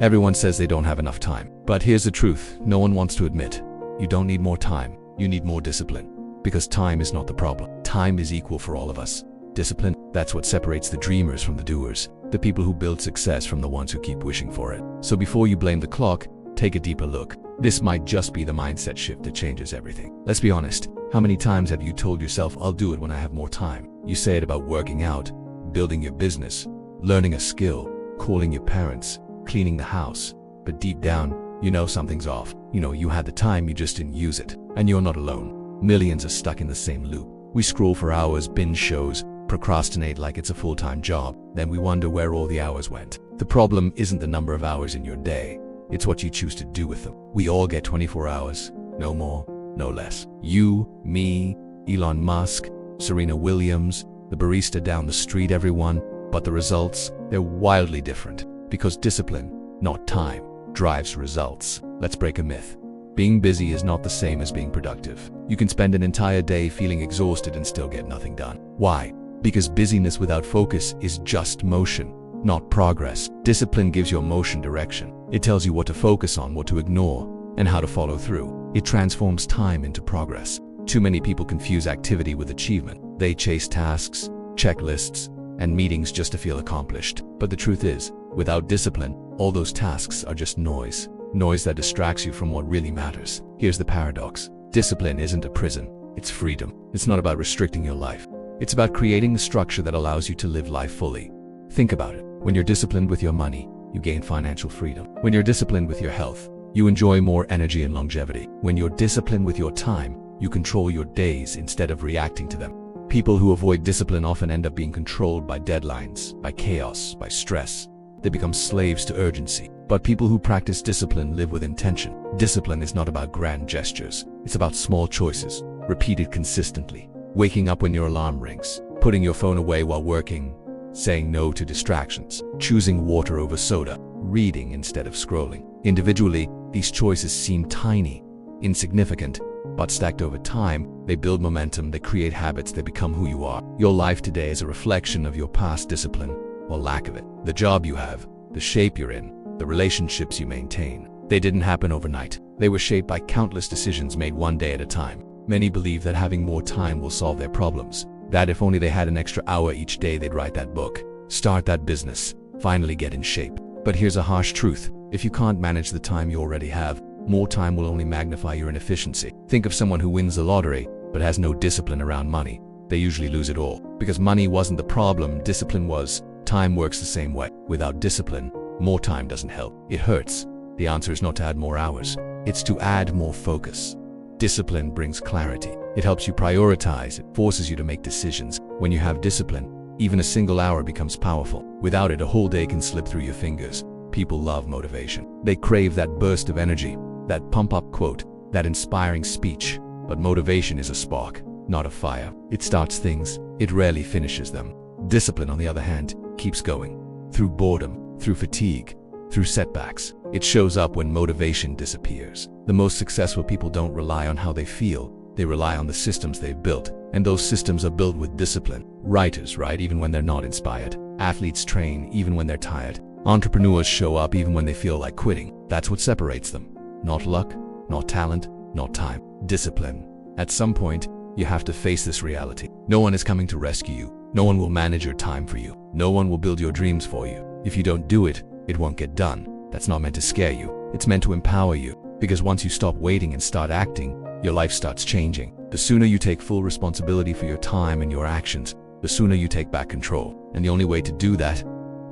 Everyone says they don't have enough time. But here's the truth no one wants to admit. You don't need more time. You need more discipline. Because time is not the problem. Time is equal for all of us. Discipline, that's what separates the dreamers from the doers. The people who build success from the ones who keep wishing for it. So before you blame the clock, take a deeper look. This might just be the mindset shift that changes everything. Let's be honest. How many times have you told yourself, I'll do it when I have more time? You say it about working out, building your business, learning a skill, calling your parents, cleaning the house. But deep down, you know something's off. You know you had the time, you just didn't use it. And you're not alone. Millions are stuck in the same loop. We scroll for hours, binge shows, procrastinate like it's a full-time job. Then we wonder where all the hours went. The problem isn't the number of hours in your day. It's what you choose to do with them. We all get 24 hours. No more, no less. You, me, Elon Musk, Serena Williams, the barista down the street, everyone. But the results, they're wildly different. Because discipline, not time, drives results. Let's break a myth. Being busy is not the same as being productive. You can spend an entire day feeling exhausted and still get nothing done. Why? Because busyness without focus is just motion, not progress. Discipline gives your motion direction. It tells you what to focus on, what to ignore, and how to follow through. It transforms time into progress. Too many people confuse activity with achievement. They chase tasks, checklists, and meetings just to feel accomplished. But the truth is, without discipline, all those tasks are just noise. Noise that distracts you from what really matters. Here's the paradox. Discipline isn't a prison, it's freedom. It's not about restricting your life. It's about creating the structure that allows you to live life fully. Think about it. When you're disciplined with your money, you gain financial freedom. When you're disciplined with your health, you enjoy more energy and longevity. When you're disciplined with your time, you control your days instead of reacting to them. People who avoid discipline often end up being controlled by deadlines, by chaos, by stress. They become slaves to urgency. But people who practice discipline live with intention. Discipline is not about grand gestures. It's about small choices, repeated consistently. Waking up when your alarm rings, putting your phone away while working, saying no to distractions, choosing water over soda, reading instead of scrolling. Individually, these choices seem tiny, insignificant, but stacked over time, they build momentum, they create habits, they become who you are. Your life today is a reflection of your past discipline, or lack of it. The job you have, the shape you're in, the relationships you maintain. They didn't happen overnight. They were shaped by countless decisions made one day at a time. Many believe that having more time will solve their problems. That if only they had an extra hour each day, they'd write that book, start that business, finally get in shape. But here's a harsh truth. If you can't manage the time you already have, more time will only magnify your inefficiency. Think of someone who wins the lottery, but has no discipline around money. They usually lose it all. Because money wasn't the problem, discipline was. Time works the same way. Without discipline, more time doesn't help. It hurts. The answer is not to add more hours. It's to add more focus. Discipline brings clarity. It helps you prioritize. It forces you to make decisions. When you have discipline, even a single hour becomes powerful. Without it, a whole day can slip through your fingers. People love motivation. They crave that burst of energy, that pump-up quote, that inspiring speech. But motivation is a spark, not a fire. It starts things. It rarely finishes them. Discipline, on the other hand, keeps going. Through boredom, through fatigue, through setbacks. It shows up when motivation disappears. The most successful people don't rely on how they feel. They rely on the systems they've built. And those systems are built with discipline. Writers write even when they're not inspired. Athletes train even when they're tired. Entrepreneurs show up even when they feel like quitting. That's what separates them. Not luck, not talent, not time. Discipline. At some point, you have to face this reality. No one is coming to rescue you. No one will manage your time for you. No one will build your dreams for you. If you don't do it, it won't get done. That's not meant to scare you. It's meant to empower you. Because once you stop waiting and start acting, your life starts changing. The sooner you take full responsibility for your time and your actions, the sooner you take back control. And the only way to do that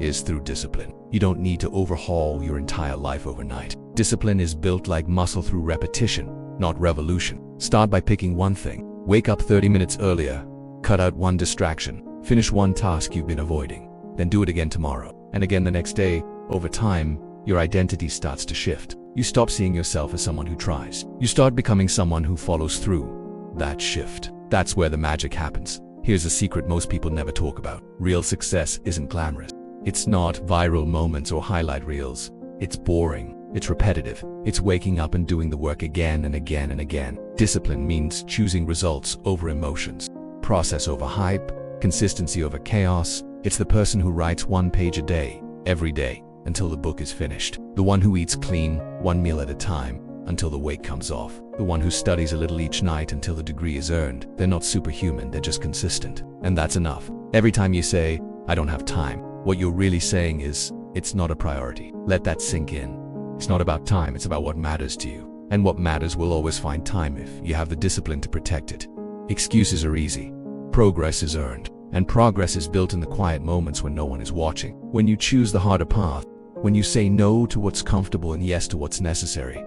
is through discipline. You don't need to overhaul your entire life overnight. Discipline is built like muscle through repetition, not revolution. Start by picking one thing. Wake up 30 minutes earlier. Cut out one distraction. Finish one task you've been avoiding. Then do it again tomorrow. And again the next day. Over time, your identity starts to shift. You stop seeing yourself as someone who tries. You start becoming someone who follows through. That shift. That's where the magic happens. Here's a secret most people never talk about. Real success isn't glamorous. It's not viral moments or highlight reels. It's boring. It's repetitive. It's waking up and doing the work again and again and again. Discipline means choosing results over emotions. Process over hype. Consistency over chaos. It's the person who writes one page a day, every day. until the book is finished. The one who eats clean, one meal at a time, until the weight comes off. The one who studies a little each night until the degree is earned. They're not superhuman, they're just consistent. And that's enough. Every time you say, I don't have time, what you're really saying is, it's not a priority. Let that sink in. It's not about time, it's about what matters to you. And what matters will always find time if you have the discipline to protect it. Excuses are easy. Progress is earned. And progress is built in the quiet moments when no one is watching. When you choose the harder path, when you say no to what's comfortable and yes to what's necessary.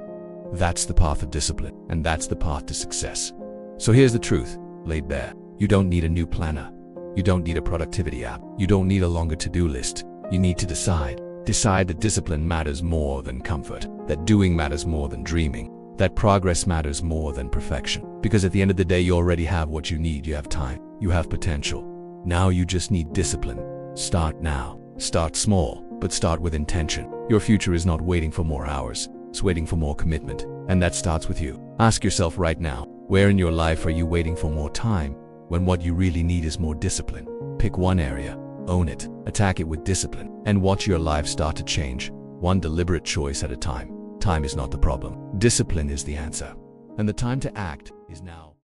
That's the path of discipline, and that's the path to success. So here's the truth, laid bare. You don't need a new planner. You don't need a productivity app. You don't need a longer to-do list. You need to decide. Decide that discipline matters more than comfort, that doing matters more than dreaming, that progress matters more than perfection. Because at the end of the day, you already have what you need. You have time. You have potential. Now you just need discipline. Start now. Start small, but start with intention. Your future is not waiting for more hours. It's waiting for more commitment. And that starts with you. Ask yourself right now, where in your life are you waiting for more time when what you really need is more discipline? Pick one area. Own it, attack it with discipline, and watch your life start to change, one deliberate choice at a time. Time is not the problem. Discipline is the answer. And the time to act is now.